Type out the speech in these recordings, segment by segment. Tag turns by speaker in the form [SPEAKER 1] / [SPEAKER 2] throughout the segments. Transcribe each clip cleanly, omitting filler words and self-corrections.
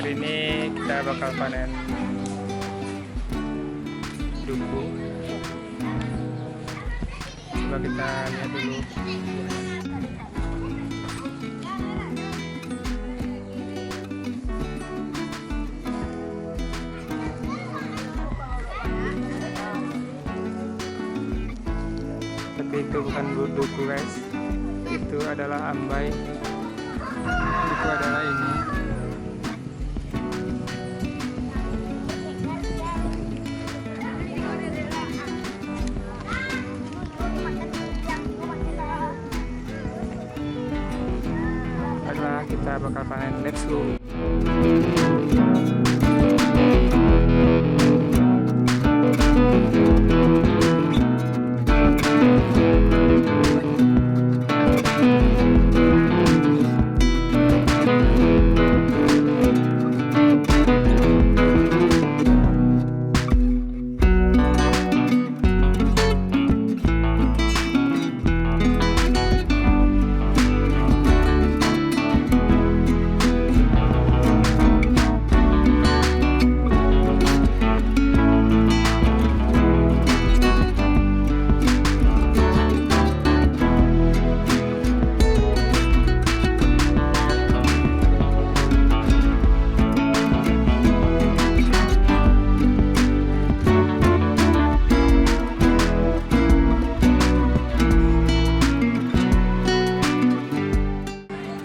[SPEAKER 1] Hari ini kita bakal panen duku. Coba kita lihat dulu. Tapi itu bukan duku guys, itu adalah ambai. Duku adalah ini. Adalah kita bakal panen. Let's go.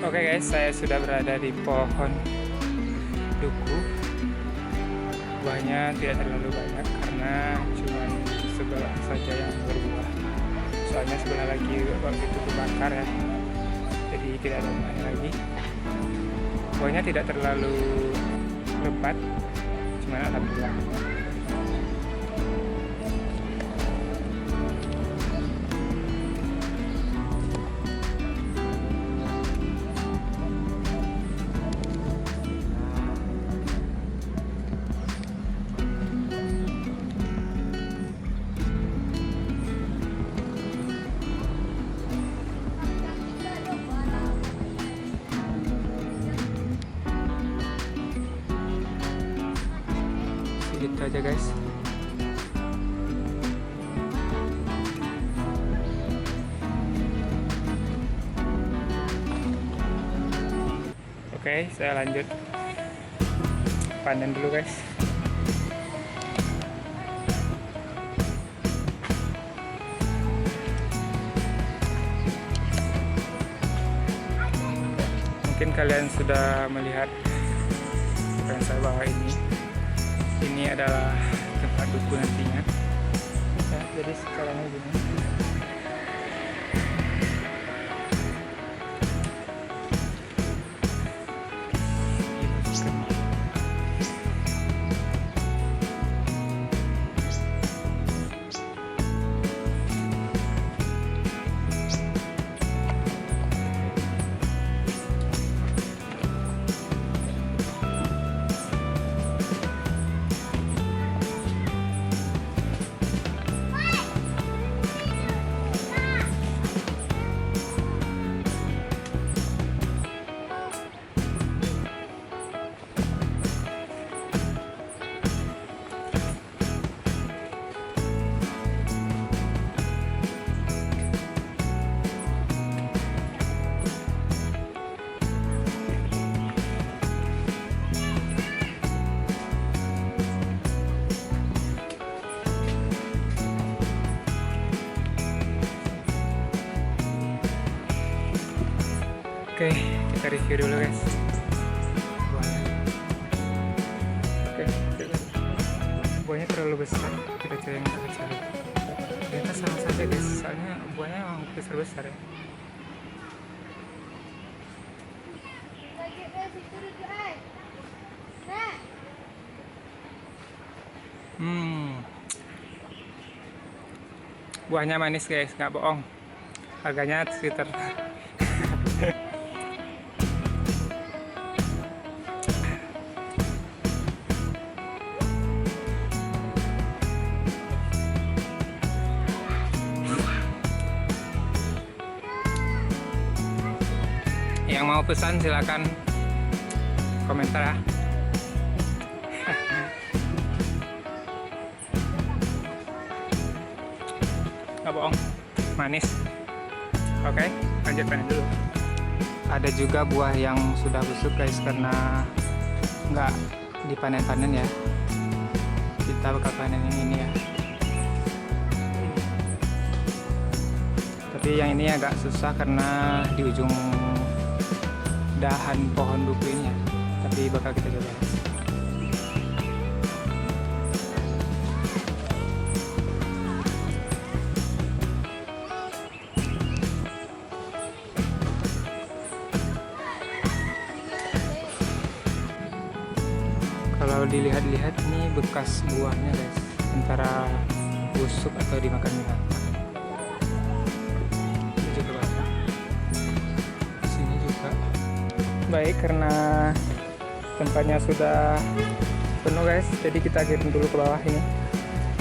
[SPEAKER 1] Oke guys, saya sudah berada di pohon duku. Buahnya tidak terlalu banyak karena cuma sebelah saja yang berbuah. Soalnya sebelah lagi waktu itu kebakar ya, jadi tidak ada buahnya lagi. Buahnya tidak terlalu lebat, cuma ada buah. Gitu aja guys. Oke, saya lanjut panen dulu guys. Mungkin kalian sudah melihat apa yang saya bawa ini. Ini adalah tempat duku nantinya ya, jadi sekarang begini. Oke, kita review dulu guys buahnya. Oke, buahnya terlalu besar, kita cari yang kecil. Ternyata sama saja guys, soalnya buahnya memang besar-besar ya. Buahnya manis guys, nggak bohong. Harganya sekitar Yang mau pesan silakan komentar ya. bohong, manis. Oke, lanjut panen dulu. Ada juga buah yang sudah busuk guys, karena nggak dipanen-panen ya. Kita bakal panen yang ini ya. Tapi yang ini agak susah karena di ujung dahan pohon duku ini ya. Tapi bakal kita coba. Kalau dilihat-lihat ini bekas buahnya guys, antara busuk atau dimakan binatang. Ini juga banyak. Sini juga. Baik, karena tempatnya sudah penuh guys, jadi kita kirim dulu ke bawah ini.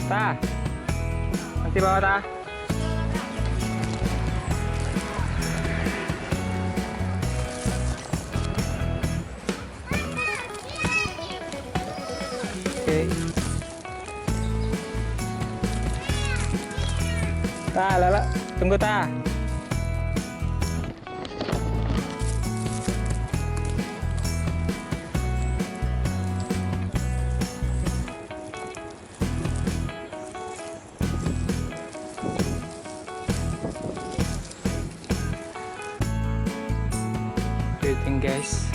[SPEAKER 1] Tah, nanti bawa tah. Oke. Tah, lala, tunggu tah. Waiting guys.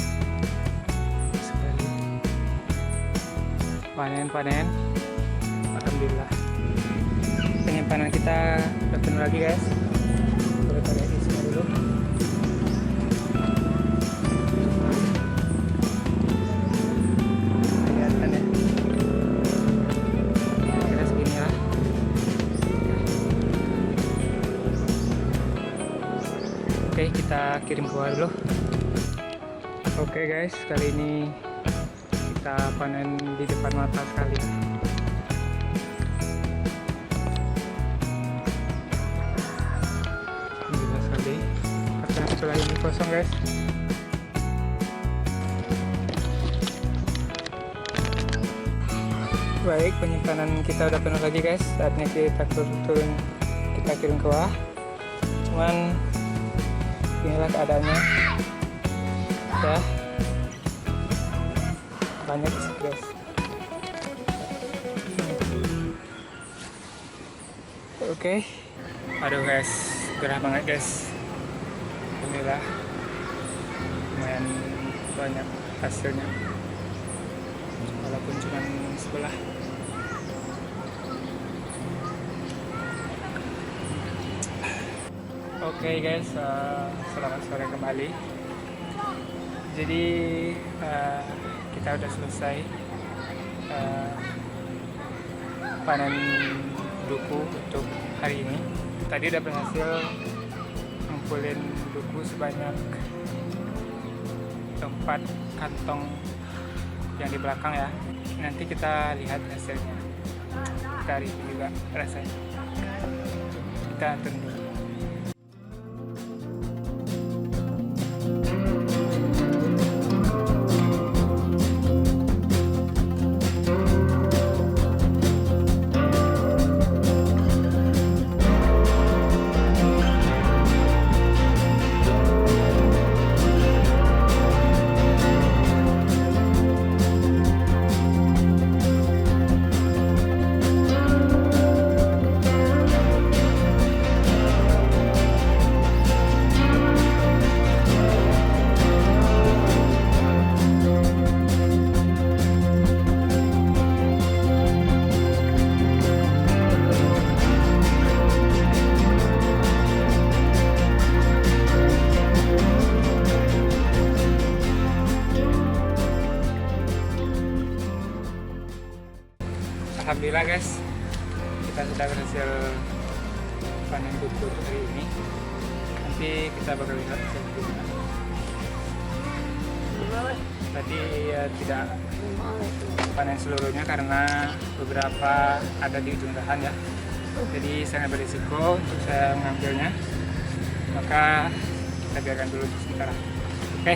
[SPEAKER 1] Panen, alhamdulillah penyimpanan kita udah penuh lagi guys. Coba kita lihat semua dulu. Kelihatan ya, kira segini lah. Oke, kita kirim keluar dulu. Oke guys, kali ini kita panen di depan mata sekali. Alhamdulillah sekali. Karena setelah ini kosong guys. Baik, penyimpanan kita udah penuh lagi guys. Saatnya kita turun, kita kirim ke bawah. Cuman inilah keadaannya. Udah banyak sih guys. Oke. Aduh guys, gerah banget guys. Alhamdulillah lumayan banyak hasilnya, walaupun cuma sebelah. Oke guys, selamat sore kembali. Jadi kita udah selesai panen duku untuk hari ini. Tadi udah berhasil ngumpulin duku sebanyak 4 kantong yang di belakang ya. Nanti kita lihat hasilnya. Kita review juga rasanya. Kita tunggu. Alhamdulillah guys, kita sudah berhasil panen duku hari ini. Nanti kita bakal lihat gimana. Tadi ya tidak panen seluruhnya karena beberapa ada di ujung dahan ya. Jadi sangat berisiko untuk saya mengambilnya. Maka kita biarkan dulu sementara. Oke.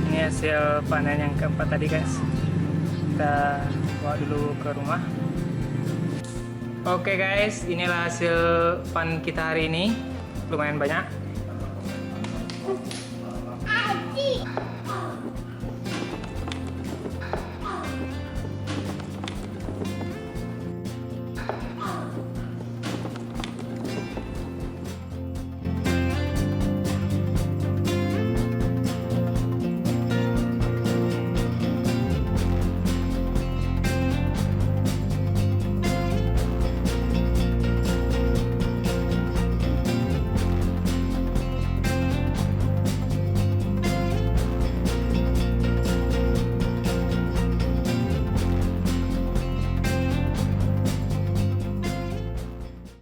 [SPEAKER 1] Ini hasil panen yang keempat tadi guys. Kita bawa dulu ke rumah. Oke guys, inilah hasil pan kita hari ini, lumayan banyak.